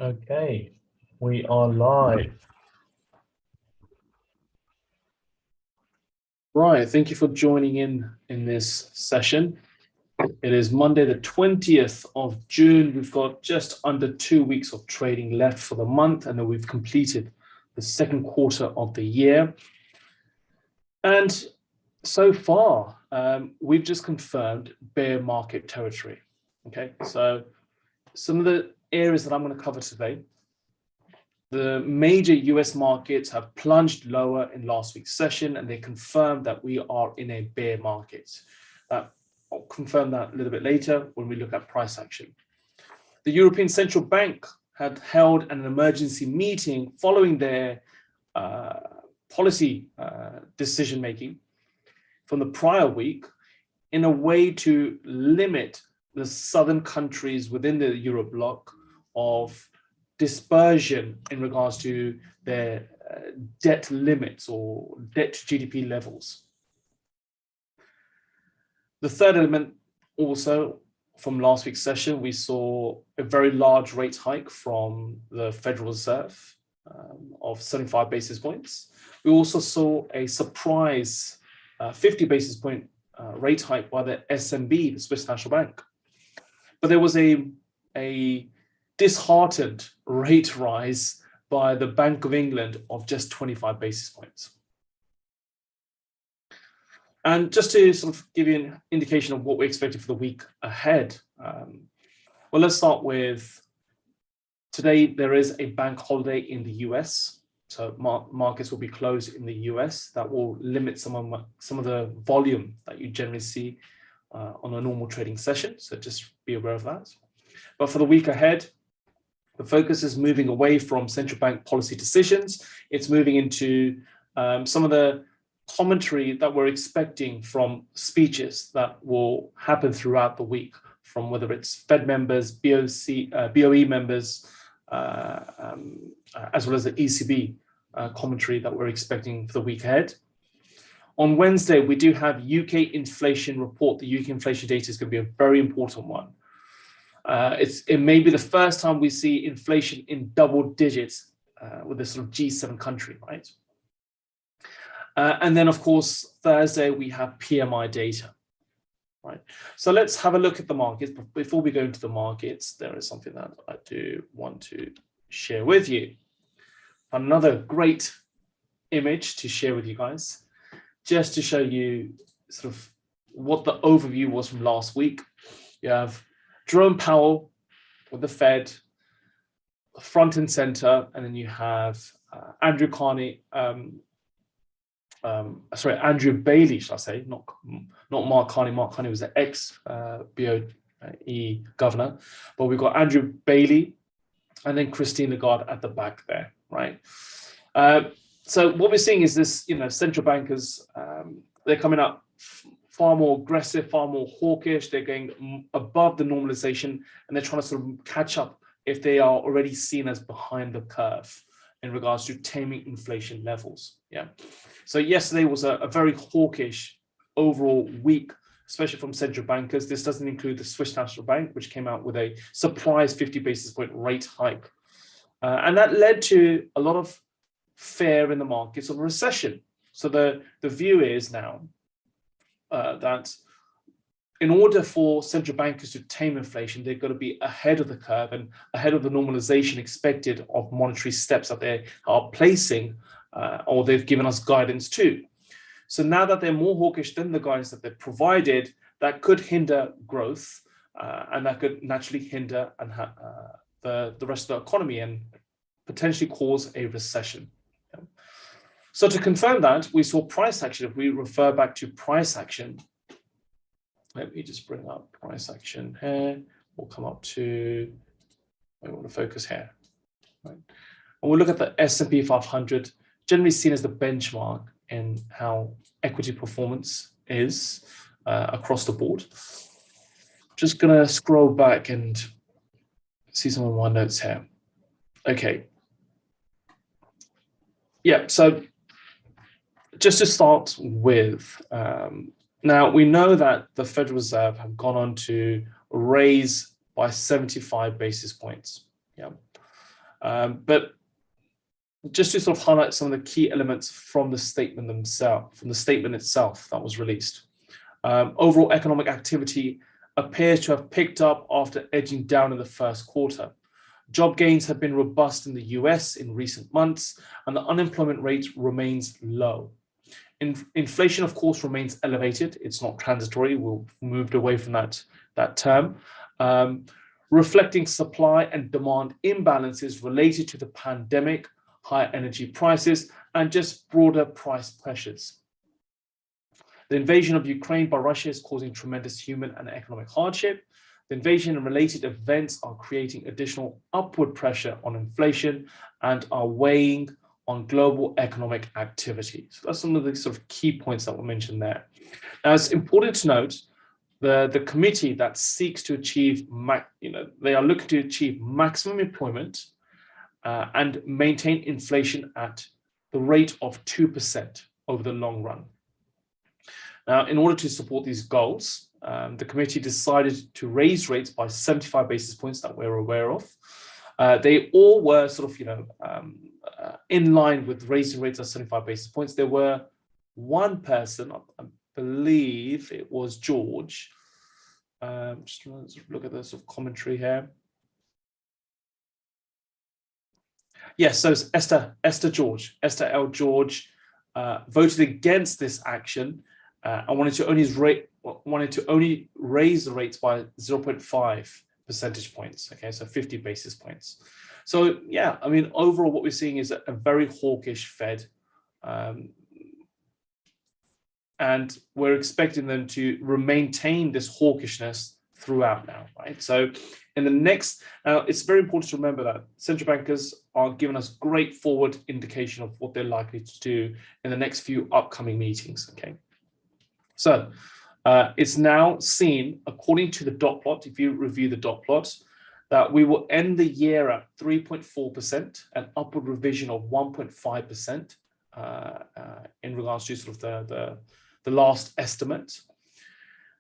Okay, we are live. Right, thank you for joining in this session. It is Monday, the 20th of June. We've got just under 2 weeks of trading left for the month, and then we've completed the second quarter of the year. And so far, we've just confirmed bear market territory. Okay, so some of the areas that I'm going to cover today. The major US markets have plunged lower in last week's session, and they confirmed that we are in a bear market. I'll confirm that a little bit later when we look at price action. The European Central Bank had held an emergency meeting following their policy decision-making from the prior week in a way to limit the southern countries within the Euro bloc of dispersion in regards to their debt limits or debt to GDP levels. The third element also from last week's session, we saw a very large rate hike from the Federal Reserve of 75 basis points. We also saw a surprise 50 basis point rate hike by the SNB, the Swiss National Bank. But there was a disheartened rate rise by the Bank of England of just 25 basis points. And just to sort of give you an indication of what we're expecting for the week ahead, well, let's start with today. There is a bank holiday in the US, so markets will be closed in the US. That will limit some of the volume that you generally see on a normal trading session, so just be aware of that. But for the week ahead, the focus is moving away from central bank policy decisions. It's moving into some of the commentary that we're expecting from speeches that will happen throughout the week, from whether it's Fed members, BOE members, as well as the ECB commentary that we're expecting for the week ahead. On Wednesday, we do have UK inflation report. The UK inflation data is going to be a very important one. It may be the first time we see inflation in double digits with this sort of G7 country, right? And then, of course, Thursday, we have PMI data, right? So let's have a look at the markets. But before we go into the markets, there is something that I do want to share with you. Another great image to share with you guys, just to show you sort of what the overview was from last week. You have Jerome Powell with the Fed, front and center, and then you have Andrew Bailey, should I say, not Mark Carney. Mark Carney was the ex-BOE governor, but we've got Andrew Bailey and then Christine Lagarde at the back there, right? So what we're seeing is this, central bankers, they're coming up far more aggressive, far more hawkish. They're going above the normalization, and they're trying to sort of catch up if they are already seen as behind the curve in regards to taming inflation levels. Yeah. So yesterday was a very hawkish overall week, especially from central bankers. This doesn't include the Swiss National Bank, which came out with a surprise 50 basis point rate hike. And that led to a lot of fear in the markets of a recession. So the view is now that in order for central bankers to tame inflation, they've got to be ahead of the curve and ahead of the normalization expected of monetary steps that they are placing or they've given us guidance to. So now that they're more hawkish than the guidance that they've provided, that could hinder growth and that could naturally hinder the rest of the economy and potentially cause a recession. Yeah. So to confirm that, we saw price action. If we refer back to price action, let me just bring up price action here. We'll come up to, I want to focus here. Right. And we'll look at the S&P 500, generally seen as the benchmark in how equity performance is across the board. Just gonna scroll back and see some of my notes here. Okay. Yeah, so just to start with, now we know that the Federal Reserve have gone on to raise by 75 basis points. Yeah. But just to sort of highlight some of the key elements from the statement themselves, from the statement itself that was released. Overall economic activity appears to have picked up after edging down in the first quarter. Job gains have been robust in the US in recent months, and the unemployment rate remains low. Inflation, of course, remains elevated. It's not transitory. We've moved away from that term, reflecting supply and demand imbalances related to the pandemic, higher energy prices, and just broader price pressures. The invasion of Ukraine by Russia is causing tremendous human and economic hardship. The invasion and related events are creating additional upward pressure on inflation and are weighing on global economic activity. So that's some of the sort of key points that were mentioned there. Now, it's important to note the committee that seeks to achieve, they are looking to achieve maximum employment and maintain inflation at the rate of 2% over the long run. Now, in order to support these goals, the committee decided to raise rates by 75 basis points that we're aware of. They all were sort of, in line with raising rates of 75 basis points. There were one person, I believe it was George. Just let's look at the sort of commentary here. Yes, so it's Esther L. George voted against this action. I wanted to only raise the rates by 0.5 percentage points. Okay, so 50 basis points. So yeah, I mean, overall, what we're seeing is a very hawkish Fed, and we're expecting them to maintain this hawkishness throughout now, right? So in the next, it's very important to remember that central bankers are giving us great forward indication of what they're likely to do in the next few upcoming meetings. Okay. So it's now seen, according to the dot plot, if you review the dot plot, that we will end the year at 3.4%, an upward revision of 1.5% in regards to sort of the last estimate.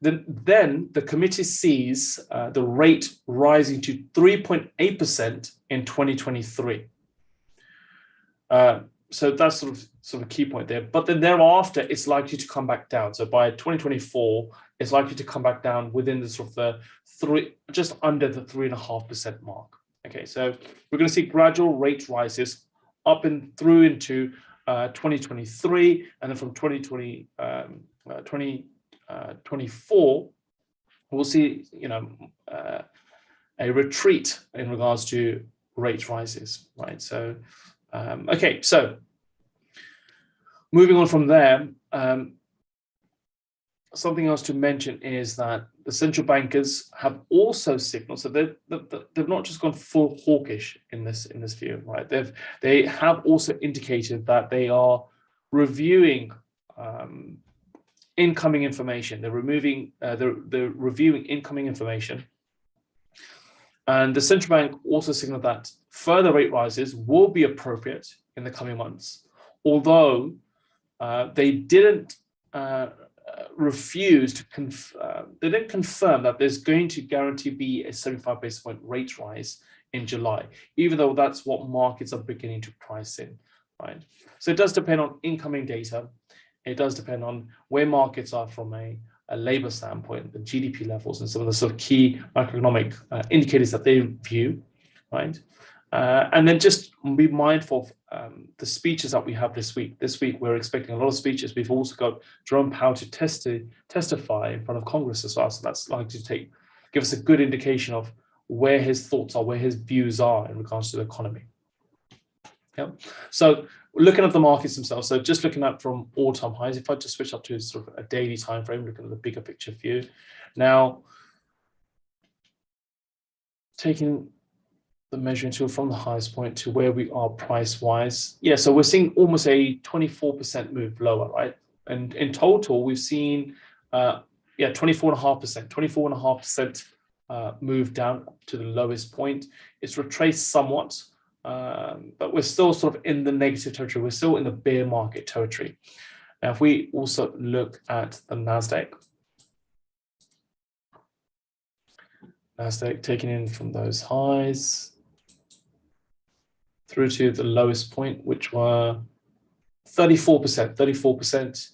Then the committee sees the rate rising to 3.8% in 2023. So that's sort of a key point there. But then thereafter, it's likely to come back down. So by 2024, it's likely to come back down within the sort of just under the 3.5% mark. Okay, so we're going to see gradual rate rises up and through into 2023, and then from 2024, we'll see a retreat in regards to rate rises, right? So okay, so moving on from there, something else to mention is that the central bankers have also signaled, so they've not just gone full hawkish in this view, right? They have also indicated that they are reviewing incoming information. They're reviewing incoming information, and the central bank also signaled that further rate rises will be appropriate in the coming months, although they didn't refuse to they didn't confirm that there's going to guarantee be a 75 basis point rate rise in July, even though that's what markets are beginning to price in, right? So it does depend on incoming data. It does depend on where markets are from a labor standpoint, the GDP levels, and some of the sort of key macroeconomic indicators that they view, right? And then just be mindful of the speeches that we have this week. This week, we're expecting a lot of speeches. We've also got Jerome Powell to testify in front of Congress as well. So that's likely to give us a good indication of where his thoughts are, where his views are in regards to the economy. Yeah. So looking at the markets themselves, so just looking at from all-time highs, if I just switch up to sort of a daily time frame, looking at the bigger picture view. Now, taking the measuring tool from the highest point to where we are price-wise. Yeah, so we're seeing almost a 24% move lower, right? And in total, we've seen 24.5% move down to the lowest point. It's retraced somewhat, but we're still sort of in the negative territory. We're still in the bear market territory. Now, if we also look at the NASDAQ taking in from those highs. through to the lowest point, which were 34%,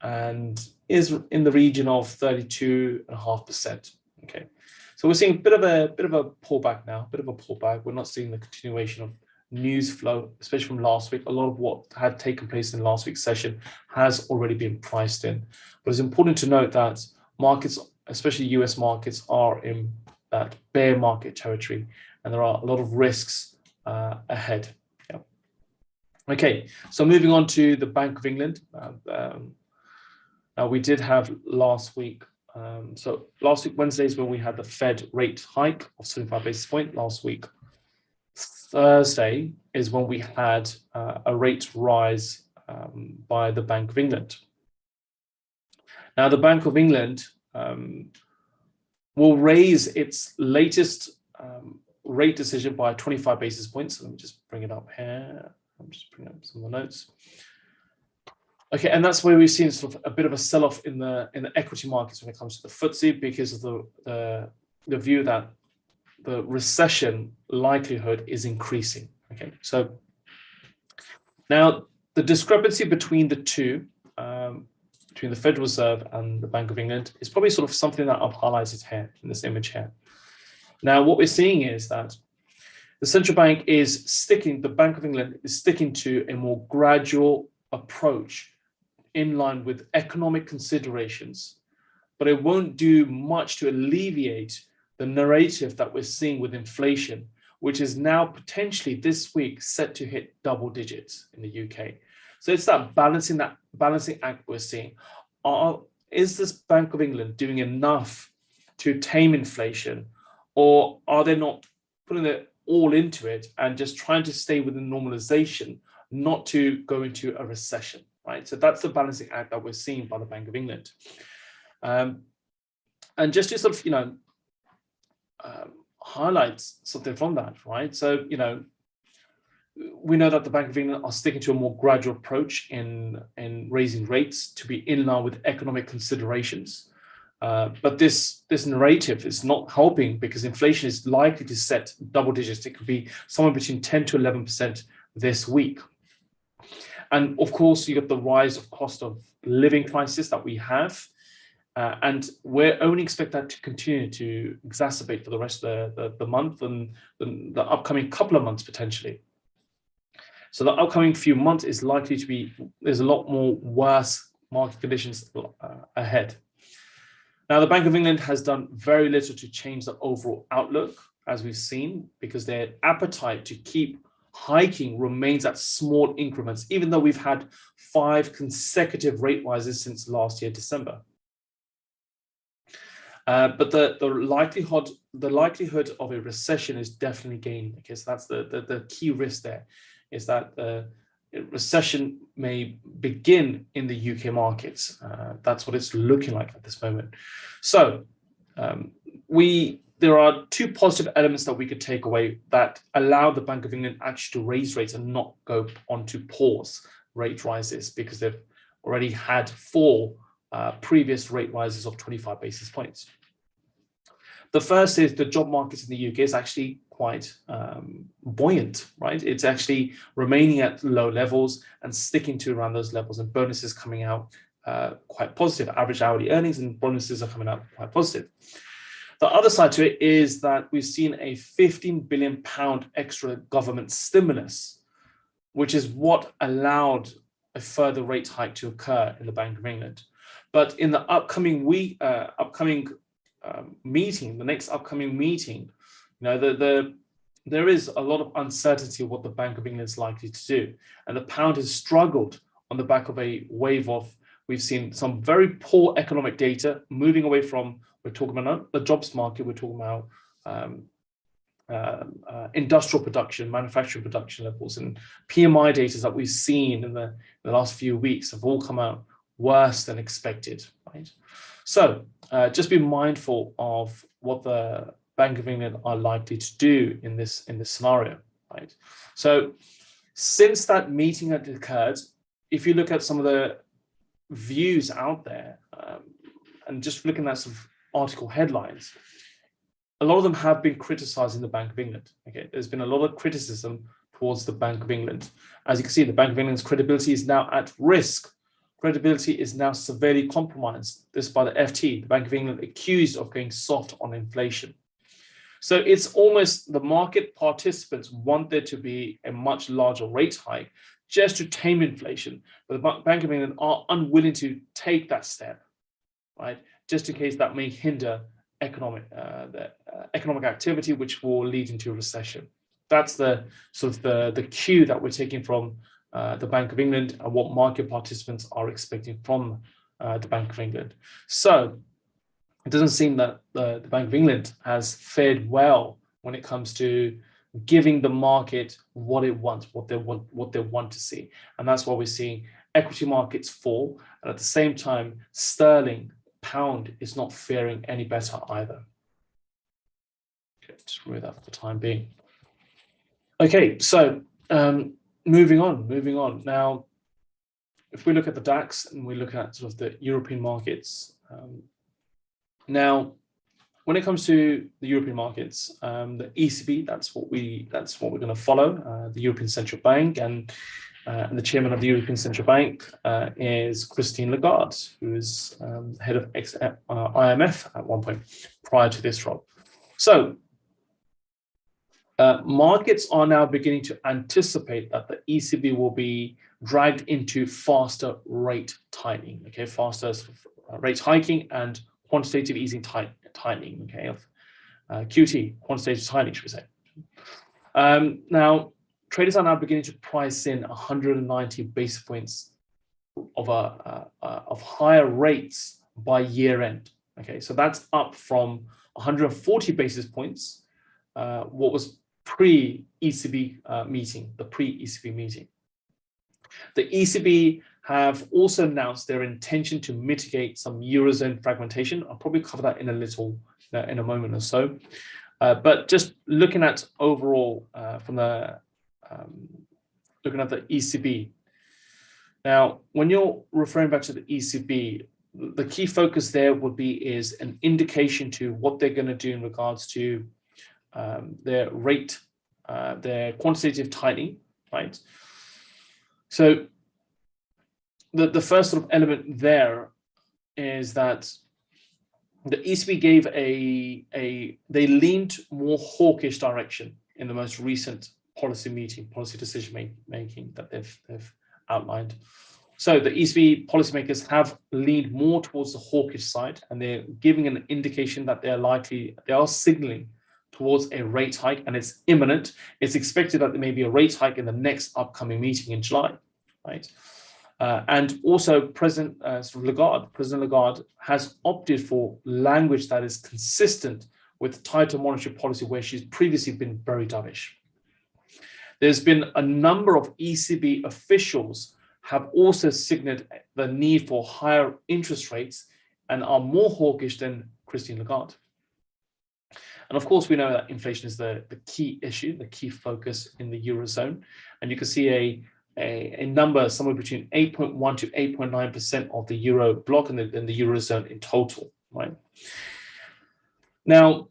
and is in the region of 32.5%. Okay, so we're seeing a bit of a pullback now, We're not seeing the continuation of news flow, especially from last week. A lot of what had taken place in last week's session has already been priced in. But it's important to note that markets, especially US markets, are in that bear market territory, and there are a lot of risks ahead. Yeah. Okay, so moving on to the Bank of England. Now we did have last week. So last week, Wednesday, is when we had the Fed rate hike of 75 basis points. Last week, Thursday, is when we had a rate rise by the Bank of England. Now, the Bank of England will raise its latest rate decision by 25 basis points. So let me just bring it up here. I'm just bringing up some of the notes. Okay, and that's where we've seen sort of a bit of a sell-off in the equity markets when it comes to the FTSE, because of the view that the recession likelihood is increasing. Okay, so now the discrepancy between the two, between the Federal Reserve and the Bank of England, is probably sort of something that I've highlighted here in this image here. Now, what we're seeing is that the central bank is sticking, the Bank of England is sticking to a more gradual approach in line with economic considerations, but it won't do much to alleviate the narrative that we're seeing with inflation, which is now potentially this week set to hit double digits in the UK. So it's that balancing act we're seeing. Is this Bank of England doing enough to tame inflation, or are they not putting it all into it and just trying to stay within normalization, not to go into a recession, right? So that's the balancing act that we're seeing by the Bank of England. And just to sort of, highlight something from that, right? So, we know that the Bank of England are sticking to a more gradual approach in raising rates to be in line with economic considerations. But this narrative is not helping, because inflation is likely to set double digits. It could be somewhere between 10 to 11% this week. And of course, you got the rise of cost of living crisis that we have. And we're only expect that to continue to exacerbate for the rest of the month and the upcoming couple of months potentially. So the upcoming few months is likely to be, there's a lot more worse market conditions ahead. Now, the Bank of England has done very little to change the overall outlook, as we've seen, because their appetite to keep hiking remains at small increments, even though we've had 5 consecutive rate rises since last year, December. But the likelihood of a recession is definitely gaining. Okay, so that's the key risk there, is that the recession may begin in the UK markets. That's what it's looking like at this moment. So there are 2 positive elements that we could take away that allow the Bank of England actually to raise rates and not go on to pause rate rises, because they've already had 4 previous rate rises of 25 basis points. The first is the job market in the UK is actually quite buoyant, right? It's actually remaining at low levels and sticking to around those levels, and bonuses coming out quite positive. Average hourly earnings and bonuses are coming out quite positive. The other side to it is that we've seen a £15 billion extra government stimulus, which is what allowed a further rate hike to occur in the Bank of England. But in the upcoming week, meeting, the next upcoming meeting, there is a lot of uncertainty of what the Bank of England is likely to do. And the pound has struggled on the back of a wave of, we've seen some very poor economic data moving away from, we're talking about the jobs market, we're talking about industrial production, manufacturing production levels, and PMI data that we've seen in the last few weeks have all come out worse than expected, right? So just be mindful of what the Bank of England are likely to do in this scenario, right? So since that meeting had occurred, if you look at some of the views out there, and just looking at some article headlines, a lot of them have been criticizing the Bank of England. Okay, there's been a lot of criticism towards the Bank of England. As you can see, the Bank of England's credibility is now at risk. Credibility is now severely compromised. This by the FT, the Bank of England, accused of going soft on inflation. So it's almost the market participants want there to be a much larger rate hike just to tame inflation, but the Bank of England are unwilling to take that step, right? Just in case that may hinder economic activity, which will lead into a recession. That's the sort of the cue that we're taking from the Bank of England and what market participants are expecting from the Bank of England. So it doesn't seem that the Bank of England has fared well when it comes to giving the market what it wants, what they want to see. And that's why we're seeing equity markets fall. And at the same time, sterling, pound is not faring any better either. Okay, just remove that for the time being. Okay, so moving on. Now, if we look at the DAX and we look at sort of the European markets, now, when it comes to the European markets, the ECB, that's what we're going to follow. The European Central Bank and the chairman of the European Central Bank is Christine Lagarde, who is head of IMF at one point prior to this role. So markets are now beginning to anticipate that the ECB will be dragged into faster rate tightening, okay, faster rate hiking and quantitative easing tightening, okay, of QT, quantitative tightening, should we say. Now, traders are now beginning to price in 190 basis points of higher rates by year end. Okay, so that's up from 140 basis points, what was pre-ECB meeting, the pre-ECB meeting. The ECB have also announced their intention to mitigate some Eurozone fragmentation. I'll probably cover that in a moment or so. But just looking at overall looking at the ECB. Now, when you're referring back to the ECB, the key focus there would be is an indication to what they're going to do in regards to their rate, their quantitative tightening, right? So the first sort of element there is that the ECB gave they leaned more hawkish direction in the most recent policy decision making that they've outlined. So the ECB policymakers have leaned more towards the hawkish side, and they're giving an indication that they are signaling towards a rate hike, and it's imminent. It's expected that there may be a rate hike in the next upcoming meeting in July, right? And also President Lagarde has opted for language that is consistent with tighter monetary policy, where she's previously been very dovish. There's been a number of ECB officials have also signaled the need for higher interest rates and are more hawkish than Christine Lagarde. And of course, we know that inflation is the key issue, the key focus in the Eurozone. And you can see a number somewhere between 8.1 to 8.9% of the Euro bloc and the Eurozone in total, right? Now,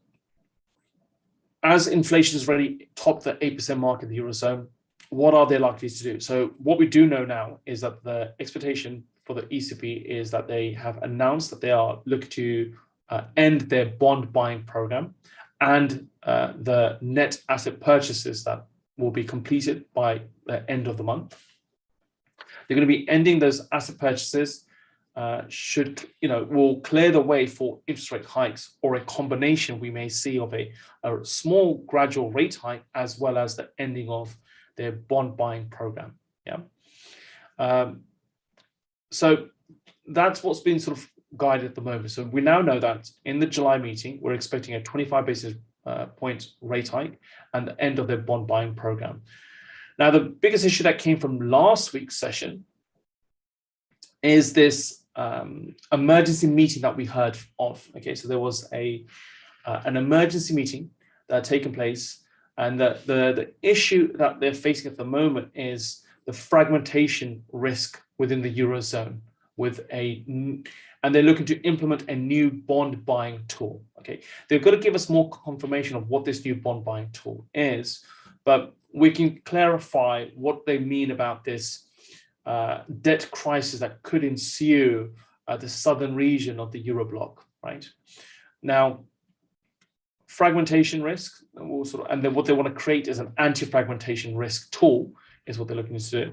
as inflation has already topped the 8% mark in the Eurozone, what are they likely to do? So what we do know now is that the expectation for the ECB is that they have announced that they are looking to end their bond buying program and the net asset purchases that will be completed by the end of the month. They're going to be ending those asset purchases, will clear the way for interest rate hikes, or a combination we may see of a small gradual rate hike as well as the ending of their bond buying program. Yeah. So that's what's been sort of guided at the moment. So we now know that in the July meeting, we're expecting a 25 basis point rate hike and the end of their bond buying program. Now, the biggest issue that came from last week's session is this emergency meeting that we heard of. Okay, so there was an emergency meeting that had taken place, and the issue that they're facing at the moment is the fragmentation risk within the Eurozone, with and they're looking to implement a new bond buying tool. Okay, they've got to give us more confirmation of what this new bond buying tool is, but we can clarify what they mean about this debt crisis that could ensue the southern region of the Eurobloc, right? Now, fragmentation risk, and then what they want to create is an anti-fragmentation risk tool, is what they're looking to do.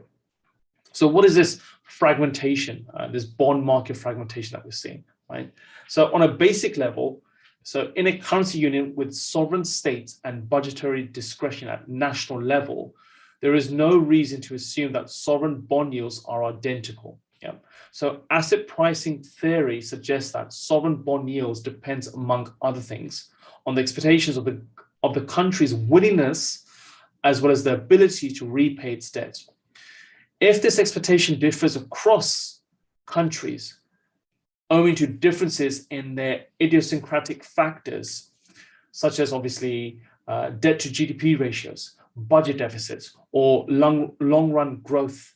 So what is this fragmentation, this bond market fragmentation that we're seeing, right? So on a basic level, so in a currency union with sovereign states and budgetary discretion at national level, there is no reason to assume that sovereign bond yields are identical. Yeah. So asset pricing theory suggests that sovereign bond yields depends, among other things, on the expectations of the country's willingness as well as the ability to repay its debt. If this expectation differs across countries owing to differences in their idiosyncratic factors, such as obviously debt to GDP ratios, budget deficits, or long-run growth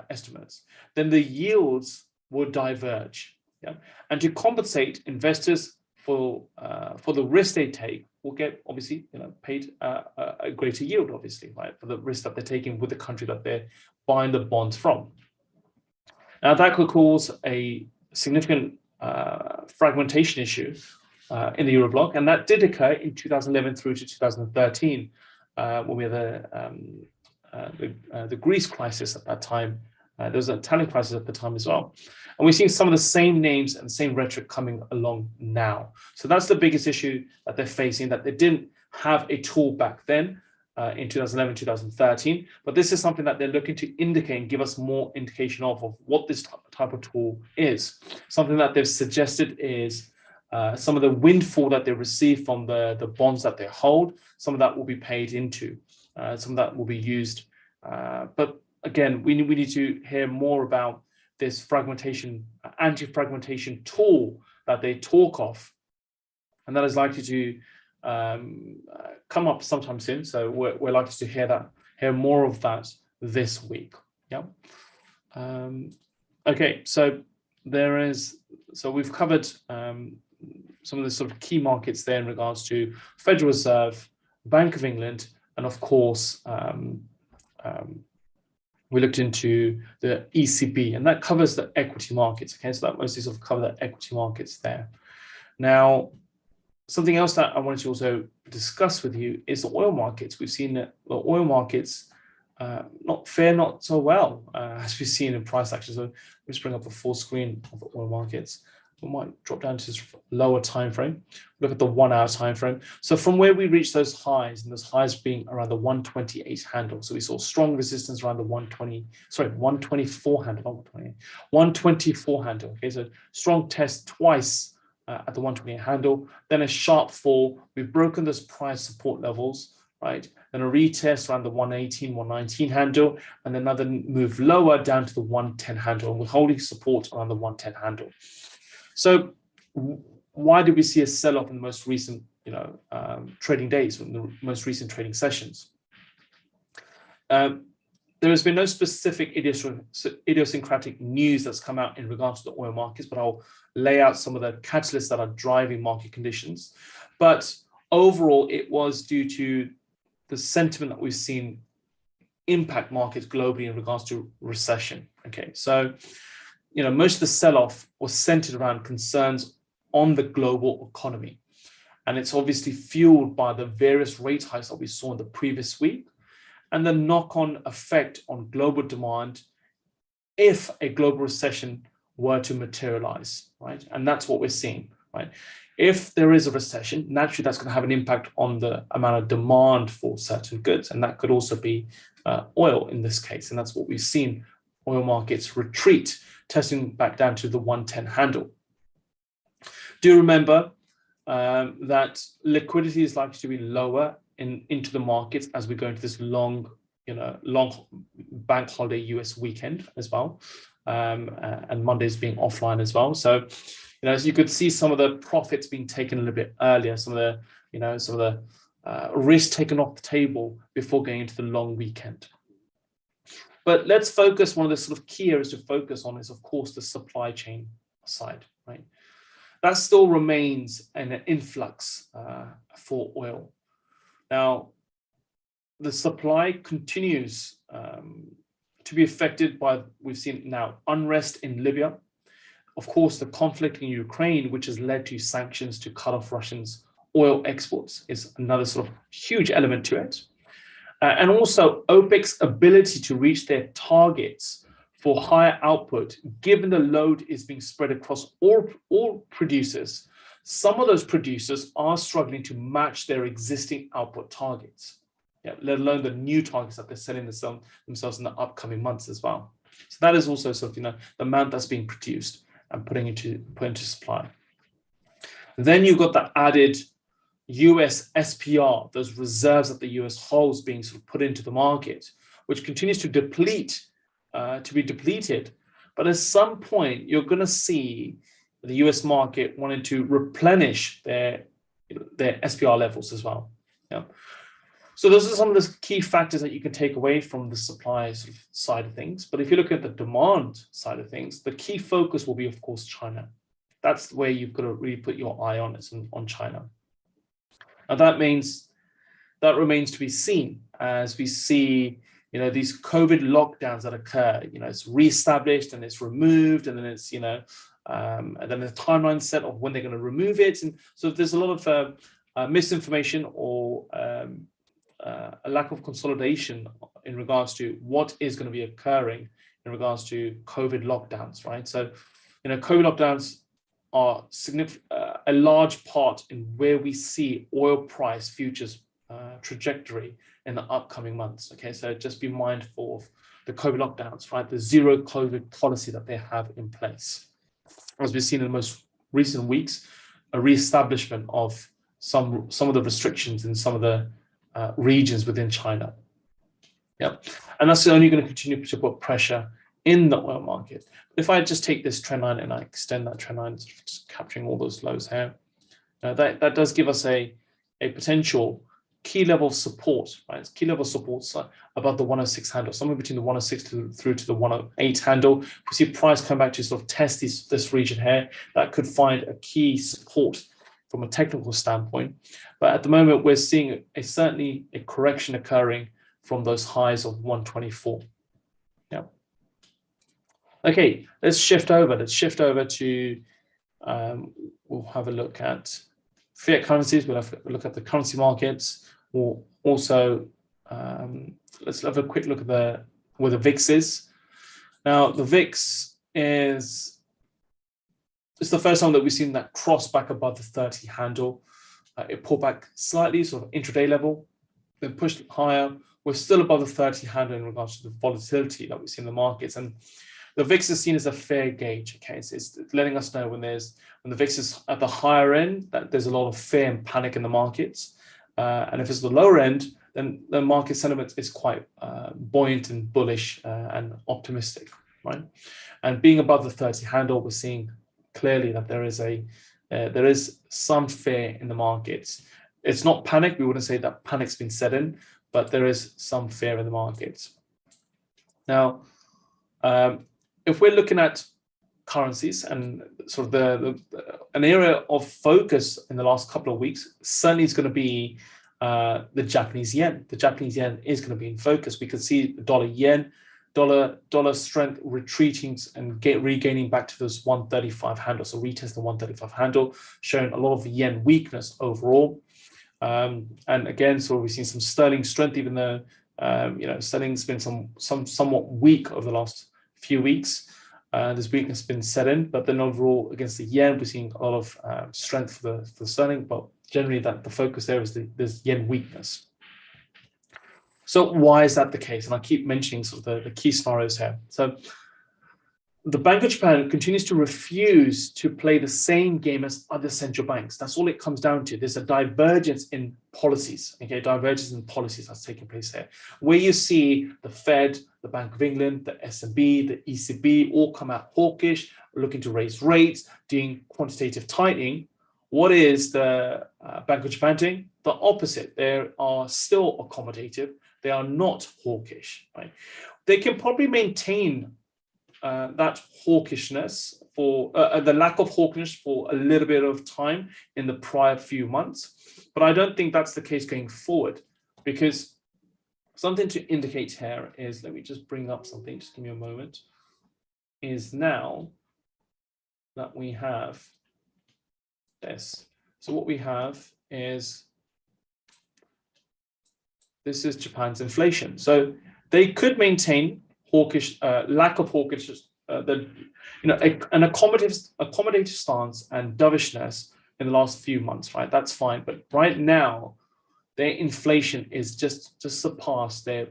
estimates, then the yields will diverge. Yeah? And to compensate, investors for the risk they take will get obviously paid a greater yield, obviously, right, for the risk that they're taking with the country that they're buying the bonds from. Now that could cause a significant fragmentation issue in the Eurobloc, and that did occur in 2011 through to 2013 when we had the Greece crisis at that time. There was an Italian crisis at the time as well. And we've seen some of the same names and same rhetoric coming along now. So that's the biggest issue that they're facing, that they didn't have a tool back then in 2011, 2013. But this is something that they're looking to indicate and give us more indication of what this type of tool is. Something that they've suggested is some of the windfall that they receive from the bonds that they hold, some of that will be paid into, some of that will be used. But again, we need to hear more about this fragmentation, anti-fragmentation tool that they talk of, and that is likely to come up sometime soon. So we're likely to hear more of that this week. Yeah. Okay. So we've covered some of the sort of key markets there in regards to Federal Reserve, Bank of England, and of course. We looked into the ECB, and that covers the equity markets. Okay, so that mostly sort of cover the equity markets there. Now, something else that I wanted to also discuss with you is the oil markets. We've seen that the oil markets not so well as we've seen in price action. So let's bring up a full screen of the oil markets. We might drop down to this lower time frame. Look at the 1 hour time frame. So from where we reached those highs, and those highs being around the 128 handle. So we saw strong resistance around the 124 handle, not 128, 124 handle. Okay, so strong test twice at the 128 handle, then a sharp fall. We've broken those price support levels, right? Then a retest around the 118, 119 handle, and another move lower down to the 110 handle. And we're holding support around the 110 handle. So why did we see a sell-off in the most recent, trading days, in the most recent trading sessions? There has been no specific idiosyncratic news that's come out in regards to the oil markets, but I'll lay out some of the catalysts that are driving market conditions. But overall, it was due to the sentiment that we've seen impact markets globally in regards to recession. Okay, so most of the sell-off was centered around concerns on the global economy. And it's obviously fueled by the various rate hikes that we saw in the previous week and the knock-on effect on global demand if a global recession were to materialize, right? And that's what we're seeing, right? If there is a recession, naturally that's going to have an impact on the amount of demand for certain goods. And that could also be oil in this case. And that's what we've seen, oil markets retreat, testing back down to the 110 handle. Do remember that liquidity is likely to be lower into the markets as we go into this long bank holiday US weekend as well, and Mondays being offline as well. So, as you could see, some of the profits being taken a little bit earlier, some of the risk taken off the table before going into the long weekend. But let's focus, one of the sort of key areas to focus on is, of course, the supply chain side. right? That still remains an influx for oil. Now, the supply continues to be affected by, we've seen now, unrest in Libya. Of course, the conflict in Ukraine, which has led to sanctions to cut off Russians' oil exports, is another sort of huge element to it. And also OPEC's ability to reach their targets for higher output, given the load is being spread across all producers. Some of those producers are struggling to match their existing output targets, let alone the new targets that they're setting themselves in the upcoming months as well. So that is also sort of, the amount that's being produced and put into supply. Then you've got the added US SPR, those reserves that the US holds being sort of put into the market, which continues to be depleted. But at some point, you're going to see the US market wanting to replenish their SPR levels as well. Yeah. So those are some of the key factors that you can take away from the supply side of things. But if you look at the demand side of things, the key focus will be, of course, China. That's where you've got to really put your eye on, is on China. And that remains to be seen as we see, these COVID lockdowns that occur. It's reestablished and it's removed, and then it's, and then the timeline set of when they're going to remove it. And so there's a lot of misinformation or a lack of consolidation in regards to what is going to be occurring in regards to COVID lockdowns, right? So, COVID lockdowns are a large part in where we see oil price futures trajectory in the upcoming months. Okay, so just be mindful of the COVID lockdowns, right? The zero COVID policy that they have in place. As we've seen in the most recent weeks, a reestablishment of some of the restrictions in some of the regions within China. Yeah, and that's only going to continue to put pressure in the oil market. If I just take this trend line and I extend that trend line, just capturing all those lows here, that does give us a potential key level of support, right? It's key level supports above the 106 handle, somewhere between the 106 through to the 108 handle. If we see price come back to sort of test this region here, that could find a key support from a technical standpoint. But at the moment, we're seeing certainly a correction occurring from those highs of 124. Yeah. Okay, let's shift over. Let's shift over to, we'll have a look at fiat currencies. We'll have a look at the currency markets. We'll also, let's have a quick look at where the VIX is. Now, the VIX it's the first time that we've seen that cross back above the 30 handle. It pulled back slightly, sort of intraday level, then pushed higher. We're still above the 30 handle in regards to the volatility that we see in the markets. And the VIX is seen as a fair gauge. Okay, it's letting us know when the VIX is at the higher end, that there's a lot of fear and panic in the markets. And if it's the lower end, then the market sentiment is quite buoyant and bullish and optimistic, right? And being above the 30 handle, we're seeing clearly that there is some fear in the markets. It's not panic. We wouldn't say that panic's been set in, but there is some fear in the markets. Now, if we're looking at currencies and sort of an area of focus in the last couple of weeks, certainly is going to be the Japanese yen. The Japanese yen is going to be in focus. We can see the dollar strength retreating and regaining back to this 135 handle. So retest the 135 handle, showing a lot of yen weakness overall. And again, so we've seen some sterling strength, even though sterling's been somewhat weak over the last few weeks. This weakness has been set in, but then overall against the yen, we're seeing a lot of strength for the sterling. But generally, the focus there is this yen weakness. So why is that the case? And I keep mentioning sort of the key scenarios here. So the Bank of Japan continues to refuse to play the same game as other central banks. That's all it comes down to. There's a divergence in policies, okay? Divergence in policies that's taking place here. Where you see the Fed, the Bank of England, the SNB, the ECB all come out hawkish, looking to raise rates, doing quantitative tightening. What is the Bank of Japan doing? The opposite. They are still accommodative. They are not hawkish, right? They can probably maintain that hawkishness for the lack of hawkishness for a little bit of time in the prior few months. But I don't think that's the case going forward, because something to indicate here is, let me just bring up something, just give me a moment, is now that we have this. So what we have is, this is Japan's inflation. So they could maintain hawkish, lack of hawkish, an accommodative stance and dovishness in the last few months, right? That's fine. But right now, their inflation is just surpassed their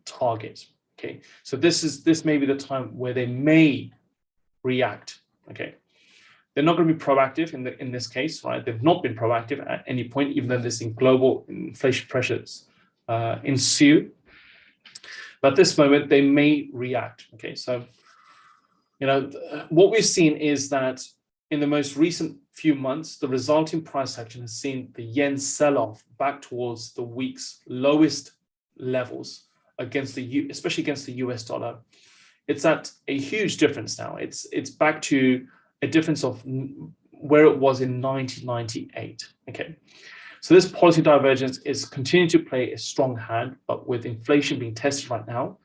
target. Okay, so this may be the time where they may react. Okay, they're not going to be proactive in this case, right? They've not been proactive at any point, even though this global inflation pressures ensue. But at this moment, they may react. Okay, so what we've seen is that in the most recent few months, the resulting price action has seen the yen sell off back towards the week's lowest levels especially against the US dollar. It's at a huge difference now. It's back to a difference of where it was in 1998. Okay, so this policy divergence is continuing to play a strong hand, but with inflation being tested right now,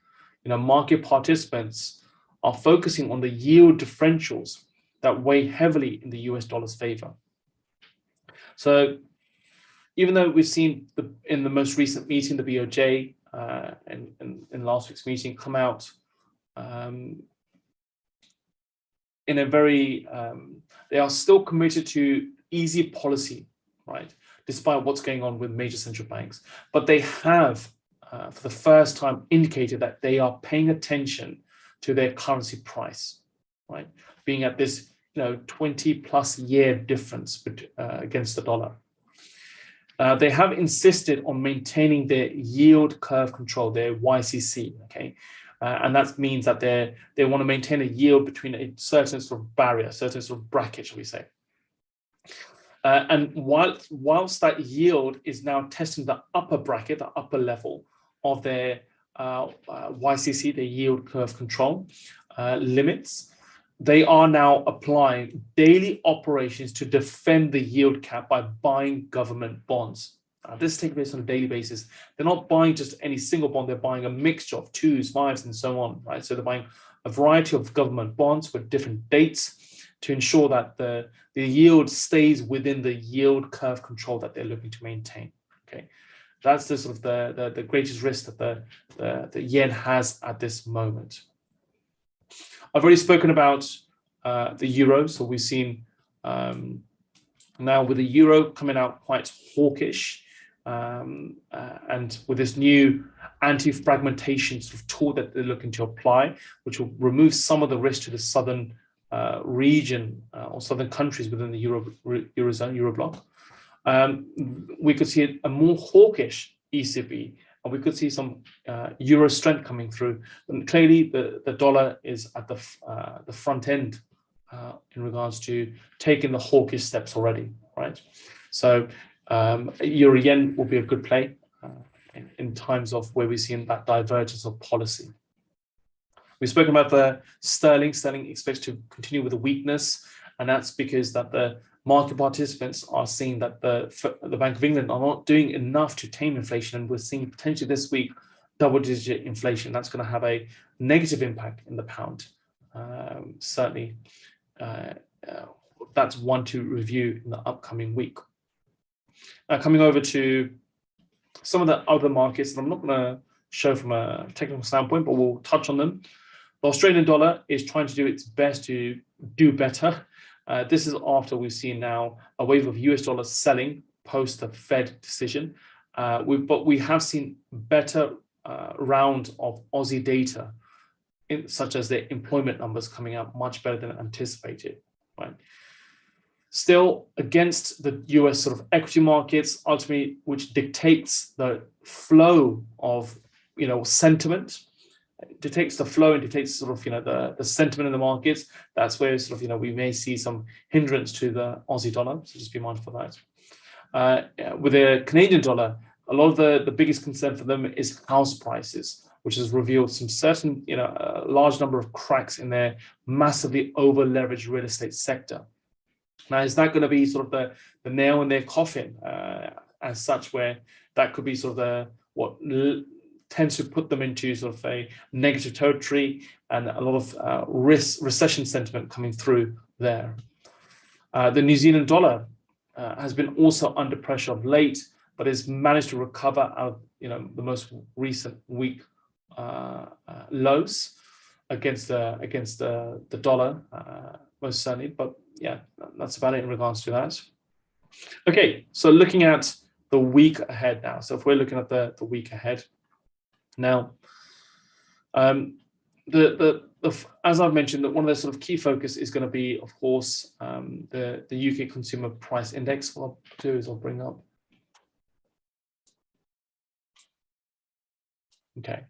market participants are focusing on the yield differentials that weigh heavily in the US dollar's favor. So even though we've seen in the most recent meeting, the BOJ in last week's meeting come out in a very, they are still committed to easy policy, right? Despite what's going on with major central banks. But they have, for the first time, indicated that they are paying attention to their currency price, right? Being at this 20+ year difference against the dollar. They have insisted on maintaining their yield curve control, their YCC, okay? And that means that they want to maintain a yield between a certain sort of barrier, certain sort of bracket, shall we say. And whilst that yield is now testing the upper bracket, the upper level of their YCC, their yield curve control limits, they are now applying daily operations to defend the yield cap by buying government bonds. This takes place on a daily basis. They're not buying just any single bond, they're buying a mixture of 2s, 5s, and so on, right? So they're buying a variety of government bonds with different dates to ensure that the yield stays within the yield curve control that they're looking to maintain, okay? That's the sort of the greatest risk that the yen has at this moment. I've already spoken about the euro, so we've seen now with the euro coming out quite hawkish, and with this new anti-fragmentation sort of tool that they're looking to apply, which will remove some of the risk to the southern region or southern countries within the Eurozone, Eurobloc. We could see a more hawkish ECB, and we could see some euro strength coming through. And clearly, the dollar is at the front end in regards to taking the hawkish steps already, right? So euro yen will be a good play in times of where we're seeing that divergence of policy. We've spoken about the sterling. Sterling expects to continue with a weakness, and that's because that the market participants are seeing that the Bank of England are not doing enough to tame inflation, and we're seeing potentially this week double-digit inflation. That's going to have a negative impact in the pound. Certainly, that's one to review in the upcoming week. Now, coming over to some of the other markets that I'm not going to show from a technical standpoint, but we'll touch on them. The Australian dollar is trying to do its best to do better. This is after we've seen now a wave of US dollar selling post the Fed decision. But we have seen better round of Aussie data, such as the employment numbers coming out much better than anticipated, right? Still, against the US sort of equity markets, ultimately, which dictates the flow of sentiment. It dictates the flow and dictates sort of the sentiment in the markets. That's where sort of we may see some hindrance to the Aussie dollar. So just be mindful of that. With the Canadian dollar, a lot of the biggest concern for them is house prices. which has revealed some certain, a large number of cracks in their massively over-leveraged real estate sector. Now, is that going to be sort of the nail in their coffin as such, where that could be sort of what tends to put them into sort of a negative territory and a lot of recession sentiment coming through there. The New Zealand dollar has been also under pressure of late, but has managed to recover out of the most recent week lows against the dollar, most certainly. But yeah, that's about it in regards to that. Okay, so looking at the week ahead now. So if we're looking at the week ahead now, as I've mentioned, that one of the sort of key focus is going to be, of course, the UK Consumer Price Index. What I'll do is I'll bring up. Okay.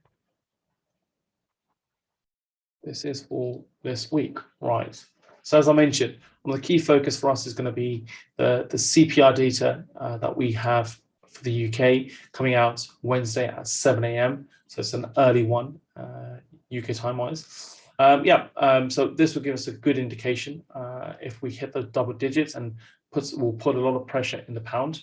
This is for this week, right? So as I mentioned, one of the key focus for us is going to be the CPI data that we have for the UK coming out Wednesday at 7 a.m. So it's an early one, UK time-wise. So this will give us a good indication if we hit the double digits, and will put a lot of pressure in the pound.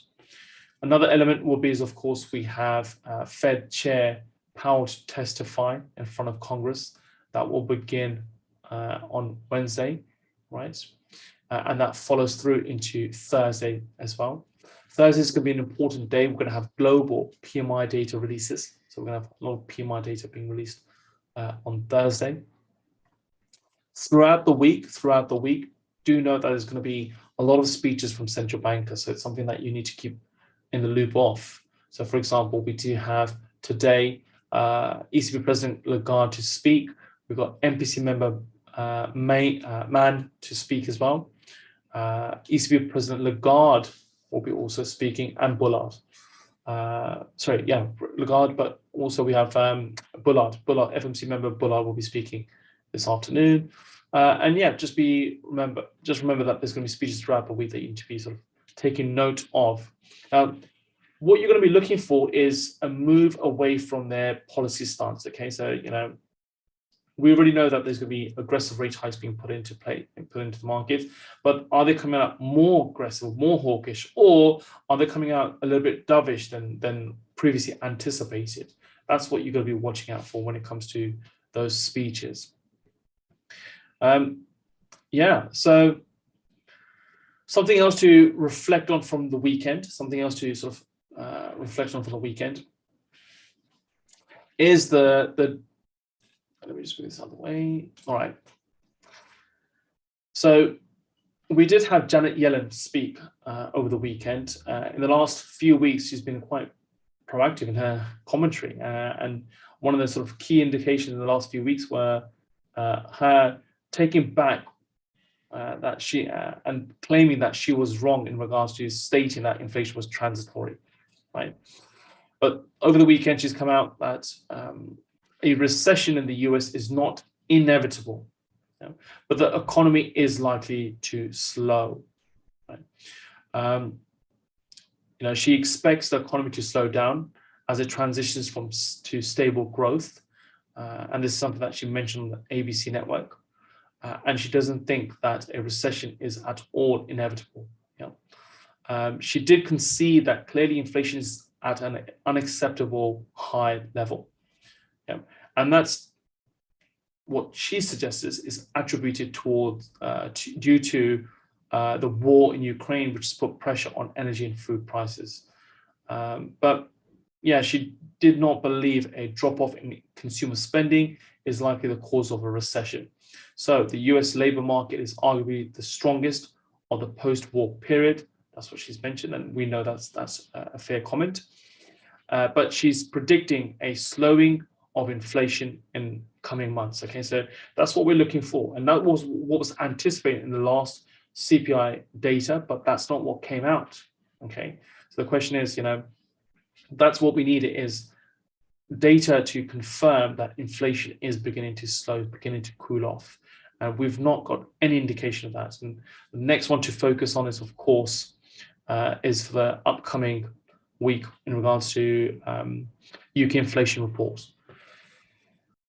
Another element will be, is of course, we have Fed Chair Powell to testify in front of Congress. That will begin on Wednesday, right? And that follows through into Thursday as well. Thursday is going to be an important day. We're going to have global PMI data releases. So we're going to have a lot of PMI data being released on Thursday. Throughout the week, do note that there's going to be a lot of speeches from central bankers. So it's something that you need to keep in the loop of. So for example, we do have today ECB President Lagarde to speak. We've got MPC member Mann to speak as well. ECB President Lagarde will be also speaking, and Bullard. Lagarde, but also we have Bullard, FMC member Bullard will be speaking this afternoon. Just remember that there's going to be speeches throughout the week that you need to be sort of taking note of. What you're going to be looking for is a move away from their policy stance. Okay, so we already know that there's going to be aggressive rate hikes being put into the market, but are they coming out more aggressive, more hawkish, or are they coming out a little bit dovish than previously anticipated? That's what you're going to be watching out for when it comes to those speeches. So something else to reflect on from the weekend, is let me just move this out of the way. All right. So we did have Janet Yellen speak over the weekend. In the last few weeks, she's been quite proactive in her commentary. And one of the sort of key indications in the last few weeks were her taking back that she and claiming that she was wrong in regards to stating that inflation was transitory, right? But over the weekend, she's come out that a recession in the US is not inevitable, but the economy is likely to slow. Right? She expects the economy to slow down as it transitions to stable growth, and this is something that she mentioned on the ABC network. And she doesn't think that a recession is at all inevitable. She did concede that clearly inflation is at an unacceptable high level. And that's what she suggests is attributed due to the war in Ukraine, which has put pressure on energy and food prices. But she did not believe a drop-off in consumer spending is likely the cause of a recession. So the US labor market is arguably the strongest of the post-war period. That's what she's mentioned, and we know that's a fair comment. But she's predicting a slowing of inflation in coming months. Okay, so that's what we're looking for, and that was what was anticipated in the last CPI data, but that's not what came out. Okay, so the question is, that's what we needed, is data to confirm that inflation is beginning to slow, beginning to cool off. And we've not got any indication of that. And the next one to focus on is, of course, is for the upcoming week in regards to UK inflation reports.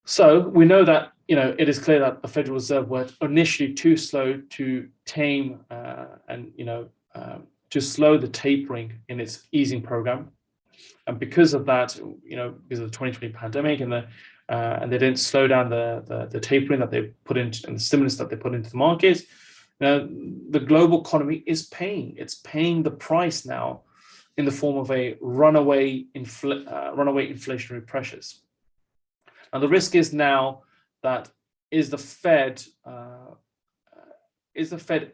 So we know that it is clear that the Federal Reserve were initially too slow to tame to slow the tapering in its easing program, and because of that, because of the 2020 pandemic and they didn't slow down the tapering that they put into and the stimulus that they put into the market. The global economy is paying. It's paying the price now in the form of a runaway inflationary pressures. And the risk is now that is the Fed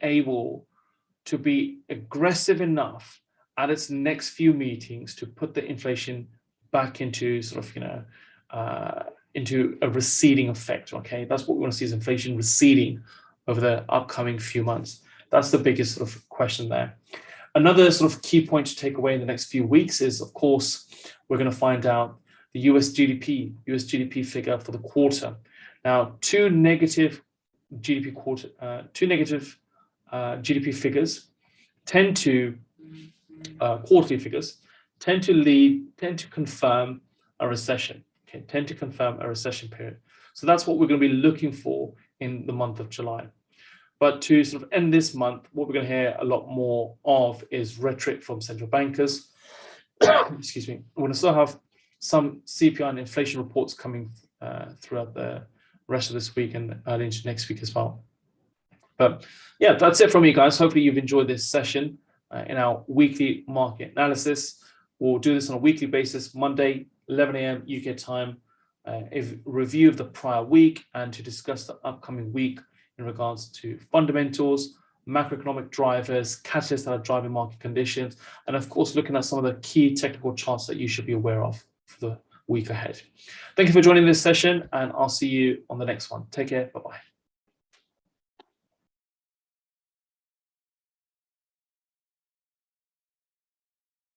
able to be aggressive enough at its next few meetings to put the inflation back into into a receding effect? Okay, that's what we want to see, is inflation receding over the upcoming few months. That's the biggest sort of question there. Another sort of key point to take away in the next few weeks is, of course, we're going to find out the US GDP figure for the quarter. Now, two negative GDP figures tend to quarterly figures tend to confirm a recession. Okay, tend to confirm a recession period. So that's what we're going to be looking for in the month of July. But to sort of end this month, what we're going to hear a lot more of is rhetoric from central bankers. Excuse me. We're going to still have some CPI and inflation reports coming throughout the rest of this week and early into next week as well. But yeah, that's it from me, guys. Hopefully you've enjoyed this session in our weekly market analysis. We'll do this on a weekly basis, Monday, 11 a.m. UK time, a review of the prior week and to discuss the upcoming week in regards to fundamentals, macroeconomic drivers, catalysts that are driving market conditions, and of course, looking at some of the key technical charts that you should be aware of for the week ahead. Thank you for joining this session, and I'll see you on the next one. Take care. Bye-bye.